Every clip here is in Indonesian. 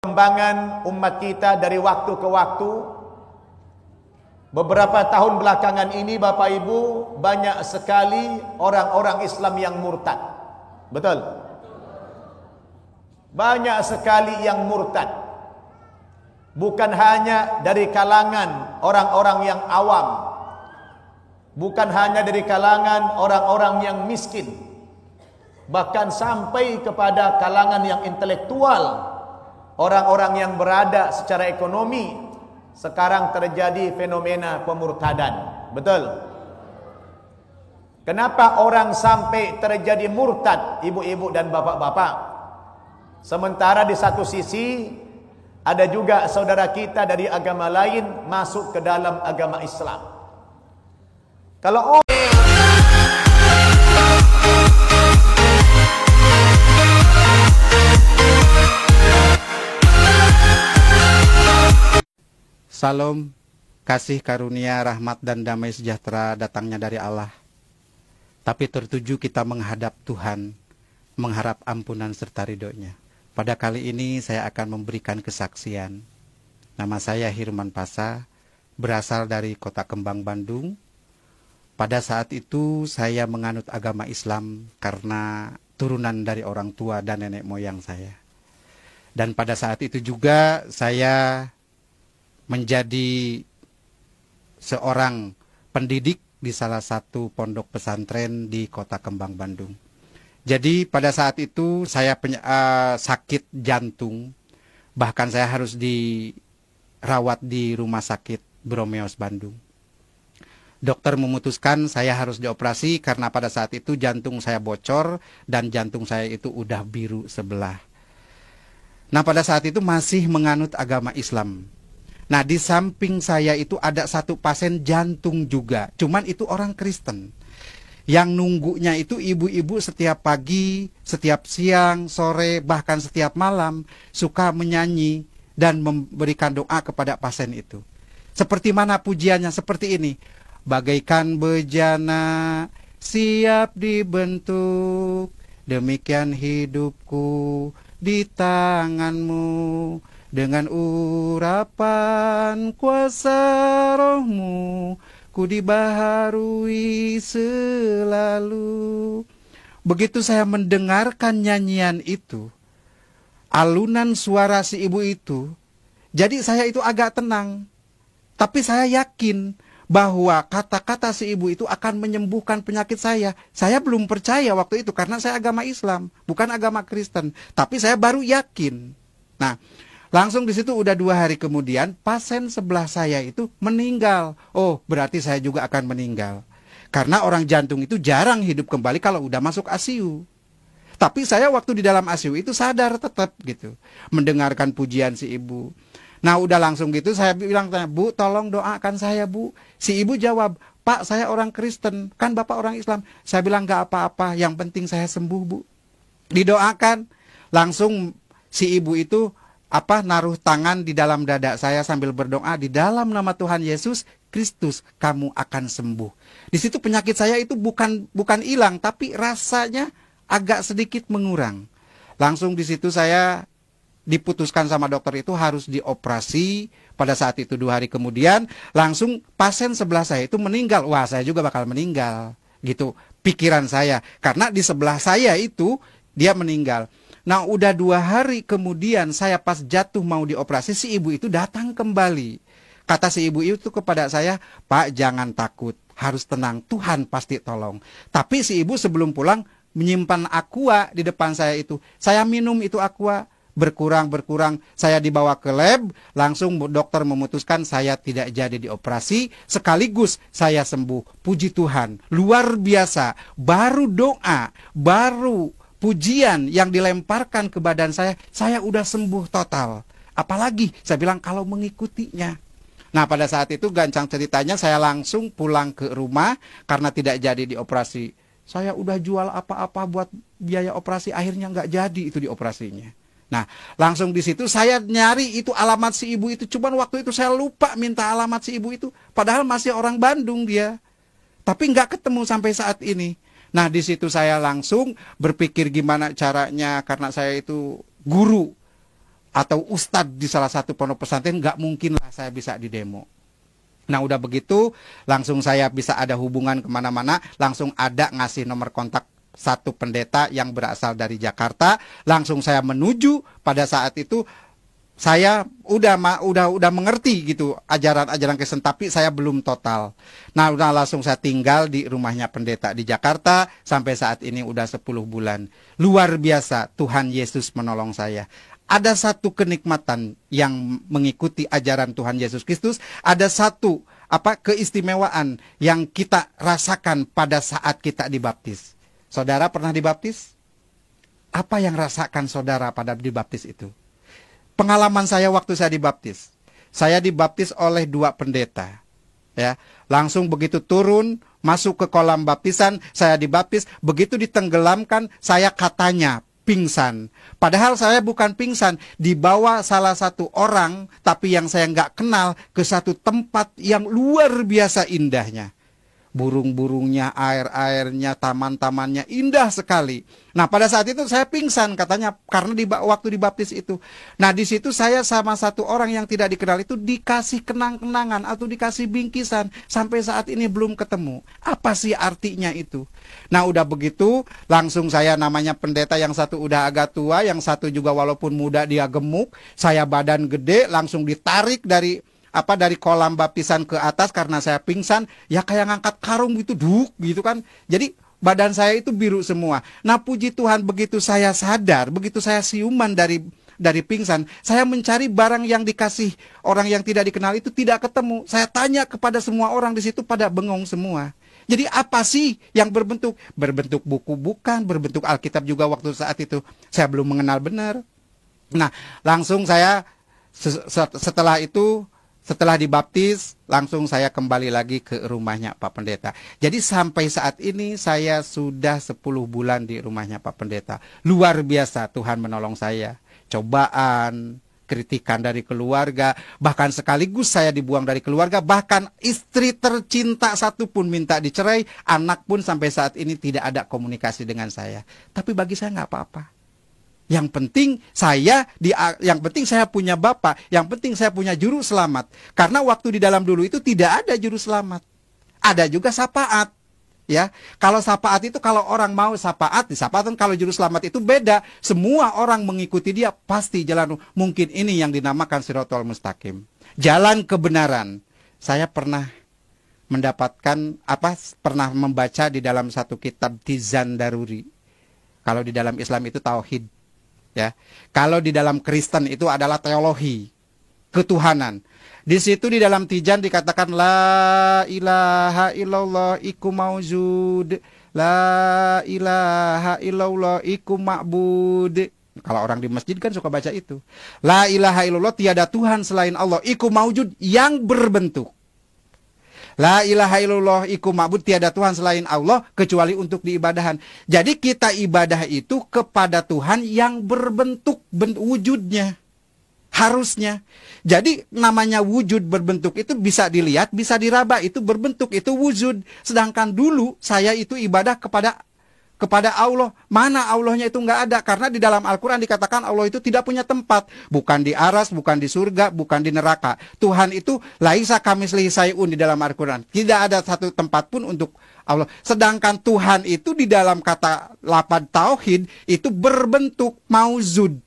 Perkembangan umat kita dari waktu ke waktu, beberapa tahun belakangan ini Bapak Ibu, banyak sekali orang-orang Islam yang murtad. Betul? Banyak sekali yang murtad. Bukan hanya dari kalangan orang-orang yang awam, bukan hanya dari kalangan orang-orang yang miskin, bahkan sampai kepada kalangan yang intelektual, orang-orang yang berada secara ekonomi. Sekarang terjadi fenomena pemurtadan. Betul? Kenapa orang sampai terjadi murtad, ibu-ibu dan bapak-bapak? Sementara di satu sisi ada juga saudara kita dari agama lain masuk ke dalam agama Islam. Kalau Salam, kasih karunia, rahmat dan damai sejahtera datangnya dari Allah. Tapi tertuju kita menghadap Tuhan, mengharap ampunan serta ridhonya. Pada kali ini saya akan memberikan kesaksian. Nama saya Hirman Pasa, berasal dari Kota Kembang, Bandung. Pada saat itu saya menganut agama Islam karena turunan dari orang tua dan nenek moyang saya. Dan pada saat itu juga saya menjadi seorang pendidik di salah satu pondok pesantren di Kota Kembang, Bandung. Jadi pada saat itu saya sakit jantung, bahkan saya harus dirawat di rumah sakit Bromeos, Bandung. Dokter memutuskan saya harus dioperasi karena pada saat itu jantung saya bocor dan jantung saya itu udah biru sebelah. Nah, pada saat itu masih menganut agama Islam. Nah, di samping saya itu ada satu pasien jantung juga, cuman itu orang Kristen. Yang nunggunya itu ibu-ibu setiap pagi, setiap siang, sore, bahkan setiap malam suka menyanyi dan memberikan doa kepada pasien itu. Seperti mana pujiannya? Seperti ini. Bagaikan bejana siap dibentuk, demikian hidupku di tanganmu. Dengan urapan kuasa rohmu, ku dibaharui selalu. Begitu saya mendengarkan nyanyian itu, alunan suara si ibu itu, jadi saya itu agak tenang. Tapi saya yakin bahwa kata-kata si ibu itu akan menyembuhkan penyakit saya. Saya belum percaya waktu itu karena saya agama Islam, bukan agama Kristen. Tapi saya baru yakin. Nah, langsung di situ udah 2 hari kemudian pasien sebelah saya itu meninggal. Oh, berarti saya juga akan meninggal. Karena orang jantung itu jarang hidup kembali kalau udah masuk ICU. Tapi saya waktu di dalam ICU itu sadar tetap gitu. Mendengarkan pujian si ibu. Nah, udah langsung gitu saya bilang, "Bu, tolong doakan saya, Bu." Si ibu jawab, "Pak, saya orang Kristen, kan Bapak orang Islam." Saya bilang, "Gak apa-apa, yang penting saya sembuh, Bu." Didoakan. Langsung si ibu itu naruh tangan di dalam dada saya sambil berdoa, "Di dalam nama Tuhan Yesus Kristus kamu akan sembuh." Di situ penyakit saya itu bukan hilang, tapi rasanya agak sedikit mengurang. Langsung di situ saya diputuskan sama dokter itu harus dioperasi. Pada saat itu 2 hari kemudian langsung pasien sebelah saya itu meninggal. Wah, saya juga bakal meninggal gitu pikiran saya, karena di sebelah saya itu dia meninggal. Nah, udah 2 hari kemudian saya pas jatuh mau dioperasi, si ibu itu datang kembali. Kata si ibu itu kepada saya, "Pak, jangan takut, harus tenang, Tuhan pasti tolong." Tapi si ibu sebelum pulang menyimpan aqua di depan saya itu. Saya minum itu aqua, berkurang, saya dibawa ke lab, langsung dokter memutuskan saya tidak jadi dioperasi, sekaligus saya sembuh. Puji Tuhan, luar biasa, baru doa, baru pujian yang dilemparkan ke badan saya udah sembuh total. Apalagi saya bilang kalau mengikutinya. Nah, pada saat itu gancang ceritanya saya langsung pulang ke rumah karena tidak jadi dioperasi. Saya udah jual apa-apa buat biaya operasi, akhirnya nggak jadi itu dioperasinya. Nah, langsung di situ saya nyari itu alamat si ibu itu. Cuman waktu itu saya lupa minta alamat si ibu itu. Padahal masih orang Bandung dia. Tapi nggak ketemu sampai saat ini. Nah, di situ saya langsung berpikir gimana caranya, karena saya itu guru atau ustadz di salah satu pondok pesantren, nggak mungkin lah saya bisa didemo. Nah udah begitu, langsung saya bisa ada hubungan kemana-mana, langsung ada ngasih nomor kontak satu pendeta yang berasal dari Jakarta, langsung saya menuju. Pada saat itu saya udah mengerti gitu ajaran-ajaran Kristen, tapi saya belum total. Nah udah langsung saya tinggal di rumahnya pendeta di Jakarta, sampai saat ini udah 10 bulan. Luar biasa, Tuhan Yesus menolong saya. Ada satu kenikmatan yang mengikuti ajaran Tuhan Yesus Kristus. Ada satu keistimewaan yang kita rasakan pada saat kita dibaptis. Saudara pernah dibaptis? Apa yang rasakan saudara pada dibaptis itu? Pengalaman saya waktu saya dibaptis. Saya dibaptis oleh 2 pendeta. Ya, langsung begitu turun, masuk ke kolam baptisan, saya dibaptis. Begitu ditenggelamkan, saya katanya pingsan. Padahal saya bukan pingsan, dibawa salah satu orang, tapi yang saya nggak kenal, ke satu tempat yang luar biasa indahnya. Burung-burungnya, air-airnya, taman-tamannya indah sekali. Nah pada saat itu saya pingsan katanya karena waktu dibaptis itu. Nah di situ saya sama satu orang yang tidak dikenal itu dikasih kenang-kenangan atau dikasih bingkisan. Sampai saat ini belum ketemu. Apa sih artinya itu? Nah udah begitu langsung saya, namanya pendeta yang satu udah agak tua, yang satu juga walaupun muda dia gemuk. Saya badan gede, langsung ditarik dari kolam baptisan ke atas karena saya pingsan, ya kayak ngangkat karung gitu, gitu kan. Jadi badan saya itu biru semua. Nah puji Tuhan, begitu saya sadar, begitu saya siuman dari pingsan, saya mencari barang yang dikasih orang yang tidak dikenal itu tidak ketemu. Saya tanya kepada semua orang di situ, pada bengong semua. Jadi apa sih yang berbentuk buku bukan, berbentuk Alkitab juga waktu saat itu saya belum mengenal benar. Nah langsung saya setelah dibaptis, langsung saya kembali lagi ke rumahnya Pak Pendeta. Jadi sampai saat ini saya sudah 10 bulan di rumahnya Pak Pendeta. Luar biasa Tuhan menolong saya. Cobaan, kritikan dari keluarga, bahkan sekaligus saya dibuang dari keluarga, bahkan istri tercinta satu pun minta dicerai, anak pun sampai saat ini tidak ada komunikasi dengan saya. Tapi bagi saya nggak apa-apa. Yang penting saya punya Bapa, yang penting saya punya juru selamat. Karena waktu di dalam dulu itu tidak ada juru selamat. Ada juga syafaat. Ya, kalau syafaat itu kalau orang mau syafaat, disyafaatkan. Kalau juru selamat itu beda. Semua orang mengikuti dia pasti jalan. Mungkin ini yang dinamakan Shirathul Mustaqim. Jalan kebenaran. Saya pernah pernah membaca di dalam satu kitab Tizan Daruri. Kalau di dalam Islam itu tauhid. Ya, kalau di dalam Kristen itu adalah teologi, ketuhanan. Di situ di dalam Tijan dikatakan la ilaha illallah iku maujud, la ilaha illallah iku ma'bud. Kalau orang di masjid kan suka baca itu. La ilaha illallah, tiada Tuhan selain Allah, iku maujud, yang berbentuk. La ilaha illallah iku ma'bud, tiada Tuhan selain Allah kecuali untuk diibadahan. Jadi kita ibadah itu kepada Tuhan yang berbentuk wujudnya. Harusnya. Jadi namanya wujud berbentuk itu bisa dilihat, bisa diraba, itu berbentuk, itu wujud. Sedangkan dulu saya itu ibadah kepada Allah. Mana Allahnya itu nggak ada. Karena di dalam Al-Quran dikatakan Allah itu tidak punya tempat. Bukan di aras, bukan di surga, bukan di neraka. Tuhan itu laisa kamitslihi syai'un di dalam Al-Quran. Tidak ada satu tempat pun untuk Allah. Sedangkan Tuhan itu di dalam kata lafaz tauhid itu berbentuk mauzud.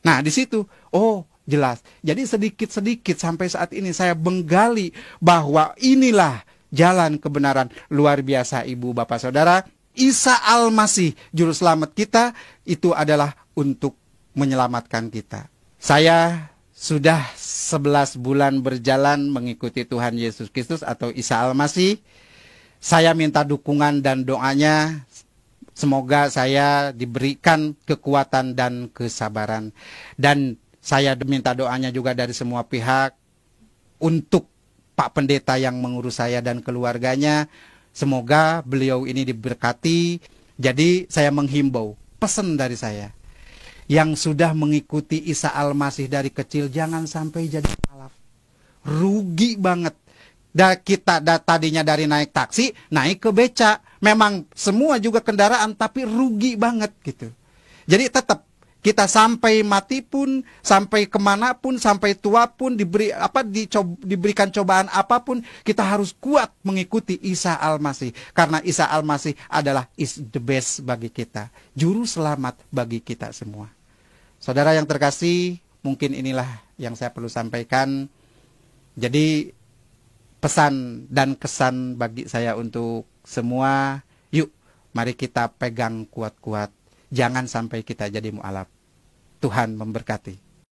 Nah di situ, oh jelas. Jadi sedikit-sedikit sampai saat ini saya menggali bahwa inilah jalan kebenaran. Luar biasa Ibu Bapak Saudara. Isa Al-Masih, juru selamat kita, itu adalah untuk menyelamatkan kita. Saya sudah 11 bulan berjalan mengikuti Tuhan Yesus Kristus atau Isa Al-Masih. Saya minta dukungan dan doanya. Semoga saya diberikan kekuatan dan kesabaran. Dan saya minta doanya juga dari semua pihak untuk Pak Pendeta yang mengurus saya dan keluarganya. Semoga beliau ini diberkati. Jadi saya menghimbau, pesan dari saya, yang sudah mengikuti Isa Al-Masih dari kecil, jangan sampai jadi kalaf. Rugi banget. Kita tadinya dari naik taksi, naik ke beca. Memang semua juga kendaraan, tapi rugi banget gitu. Jadi tetap Kita sampai mati pun, sampai kemana pun, sampai tua pun, diberikan cobaan apapun, kita harus kuat mengikuti Isa Al-Masih. Karena Isa Al-Masih adalah is the best bagi kita. Juru selamat bagi kita semua. Saudara yang terkasih, mungkin inilah yang saya perlu sampaikan. Jadi pesan dan kesan bagi saya untuk semua, yuk mari kita pegang kuat-kuat. Jangan sampai kita jadi mu'alaf. Tuhan memberkati.